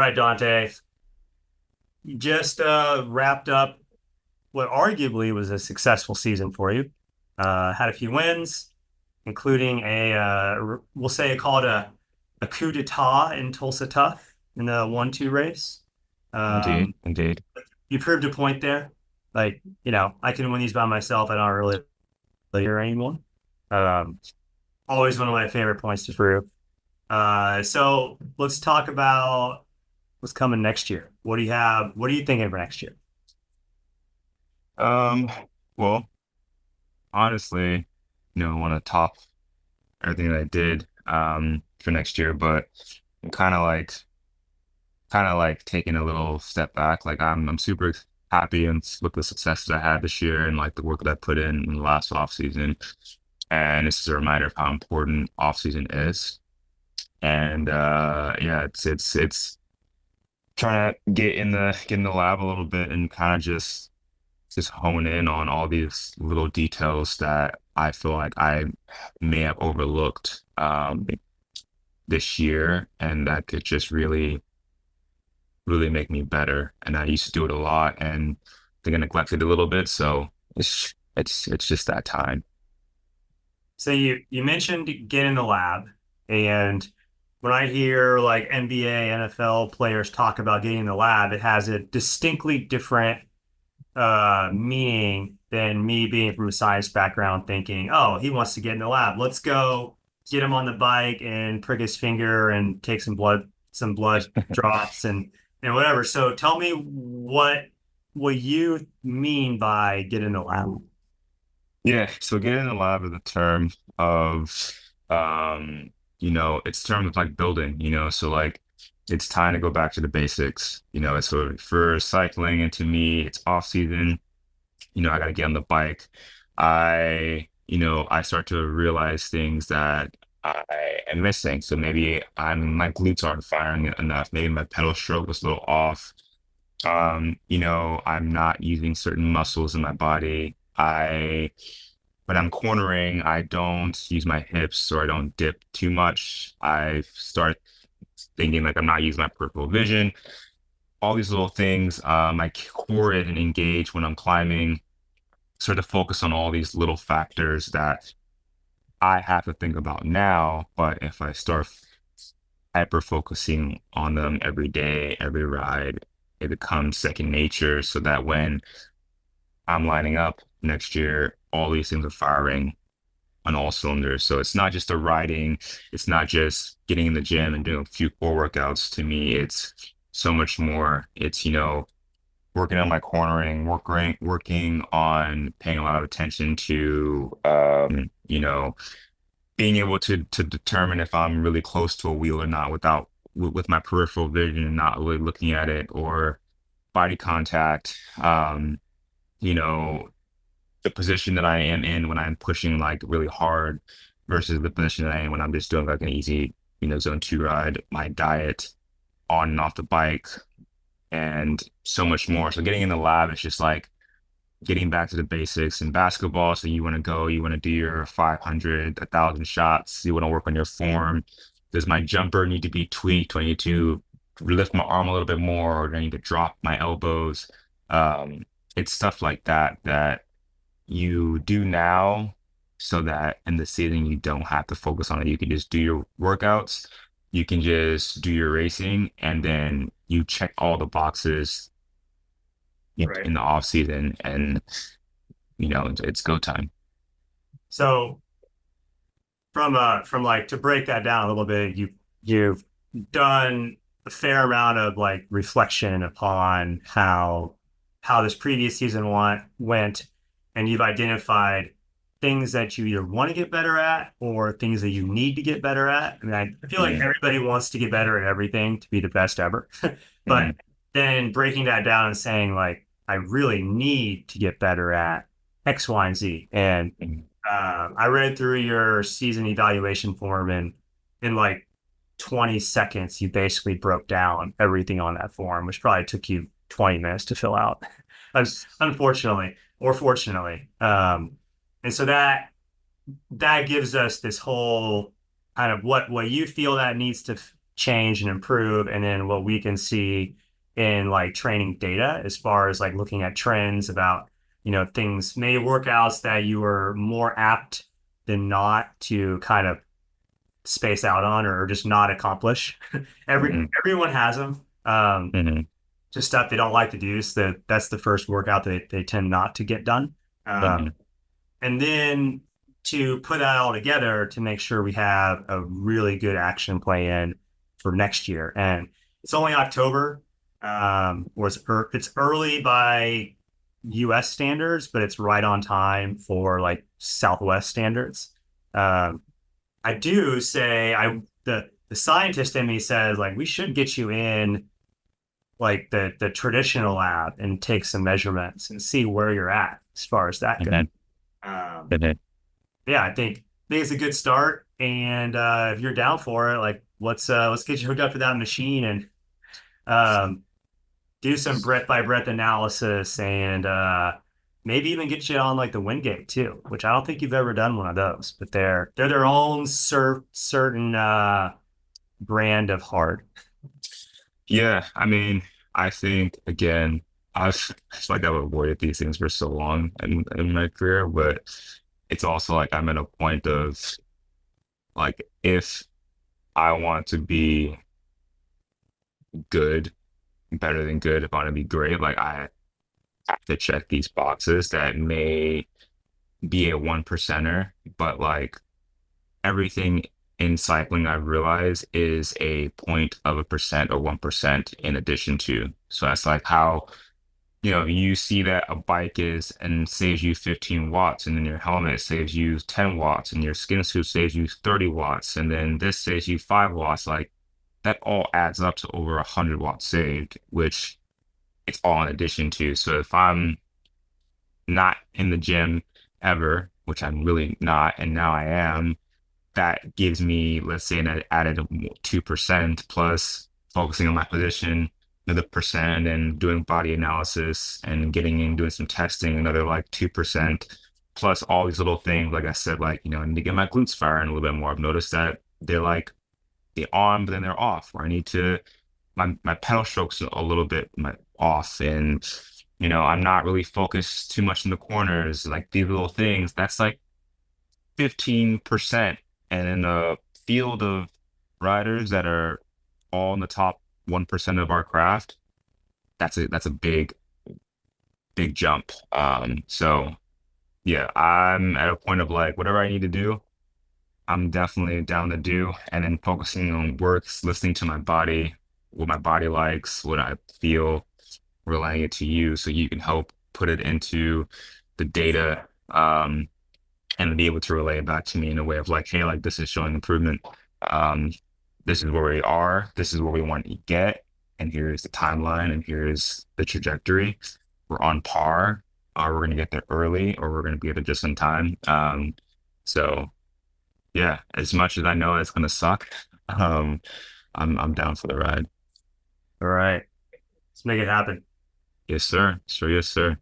right, Dante. You just wrapped up what arguably was a successful season for you. Had a few wins, including we'll say call it a coup d'etat in Tulsa Tough in the 1-2 race. Indeed, Um, indeed. you proved a point there. I can win these by myself. I don't really care anymore. Um, Always one of my favorite points to prove. So let's talk about what's coming next year. What do you have? What are you thinking for next year? Um, well, honestly, I want to top everything that I did for next year, but I'm kind of like taking a little step back. Like I'm super happy and with the successes I had this year and like the work that I put in the last off season. And this is a reminder of how important off season is. And yeah, it's trying to get in the lab a little bit and kind of just hone in on all these little details that I feel like I may have overlooked this year, and that could just really make me better. And I used to do it a lot, and I think I neglected it a little bit. So it's just that time. So you mentioned get in the lab, and when I hear like NBA, NFL players talk about getting in the lab, it has a distinctly different meaning than me being from a science background thinking, oh, he wants to get in the lab. Let's go get him on the bike and prick his finger and take some blood drops and whatever. So tell me what you mean by get in the lab. Yeah, so getting in the lab is a term of it's term of like building, so like it's time to go back to the basics, so for cycling and to me it's off season, I gotta get on the bike. I start to realize things that I am missing. So maybe my glutes aren't firing enough, maybe my pedal stroke was a little off. I'm not using certain muscles in my body. When I'm cornering, I don't use my hips or I don't dip too much. I start thinking like I'm not using my peripheral vision. All these little things, my core isn't engaged when I'm climbing. Sort of focus on all these little factors that I have to think about now. But if I start hyper focusing on them every day, every ride, it becomes second nature so that when I'm lining up next year, all these things are firing on all cylinders. So it's not just the riding, it's not just getting in the gym and doing a few core workouts. To me, it's so much more. It's, working on my cornering, working on paying a lot of attention to, being able to determine if I'm really close to a wheel or not with my peripheral vision and not really looking at it or body contact. You know, the position that I am in when I'm pushing like really hard versus the position that I am when I'm just doing like an easy, zone two ride, my diet on and off the bike, and so much more. So getting in the lab is just like getting back to the basics in basketball. So you want to do your 500, 1,000 shots. You want to work on your form. Does my jumper need to be tweaked? Do I need to lift my arm a little bit more, or do I need to drop my elbows? Um, it's stuff like that you do now so that in the season you don't have to focus on it. You can just do your workouts, you can just do your racing, and then you check all the boxes Right. in the off season, and it's go time. So from like to break that down a little bit, you've done a fair amount of like reflection upon how this previous season went, and you've identified things that you either want to get better at or things that you need to get better at. I mean, I feel like Mhm, everybody wants to get better at everything to be the best ever, but mhm, then breaking that down and saying like, I really need to get better at X, Y, and Z, and mhm. I read through your season evaluation form, and in like 20 seconds, you basically broke down everything on that form, which probably took you 20 minutes to fill out, unfortunately or fortunately. And so that gives us this whole kind of what you feel that needs to change and improve, and then what we can see in like training data as far as like looking at trends about, things, maybe workouts that you were more apt than not to kind of space out on or just not accomplish. Hmm. Everyone has them. Hmm. Just stuff they don't like to do. So that's the first workout that they tend not to get done. Hmm. And then to put that all together to make sure we have a really good action plan for next year. And it's only October, or it's early by US standards, but it's right on time for like Southwest standards. Um, I do say the scientist in me says like we should get you in like the traditional lab and take some measurements and see where you're at as far as that goes. Hmm. Um, Hmm. yeah, I think it's a good start. And if you're down for it, like let's get you hooked up to that machine and um, do some breath by breath analysis and maybe even get you on like the Wingate too, which I don't think you've ever done one of those, but they're their own certain brand of hard. Yeah, I mean, I think again, I feel like I've avoided these things for so long in my career, but it's also like I'm at a point of like if I want to be good, better than good, if I want to be great, like I have to check these boxes that may be a one percenter, but like everything in cycling I've realized is a point of a percent or 1% in addition to. So that's like how, you see that a bike is and saves you 15 watts, and then your helmet saves you 10 watts, and your skin suit saves you 30 watts, and then this saves you 5 watts. Like that all adds up to over 100 watts saved, which it's all in addition to. So if I'm not in the gym ever, which I'm really not, and now I am, that gives me, let's say, an added 2% plus focusing on my position, another percent, and then doing body analysis and getting in, doing some testing, another like 2%, plus all these little things. Like I said, like, I need to get my glutes firing a little bit more. I've noticed that they're on, but then they're off, or I need to, my pedal strokes a little bit off. And, I'm not really focused too much in the corners, like these little things. That's like 15%. And in a field of riders that are all in the top 1% of our craft, that's a big jump. So yeah, I'm at a point of like whatever I need to do, I'm definitely down to do, and then focusing on works, listening to my body, what my body likes, what I feel, relaying it to you so you can help put it into the data. And be able to relay it back to me in a way of like, hey, like this is showing improvement. Um, this is where we are. This is where we want to get. And here's the timeline and here's the trajectory. We're on par, or we're going to get there early, or we're going to be there just in time. So yeah, as much as I know it's going to suck, um, I'm down for the ride. All right, let's make it happen. Yes, sir. Sure, yes, sir.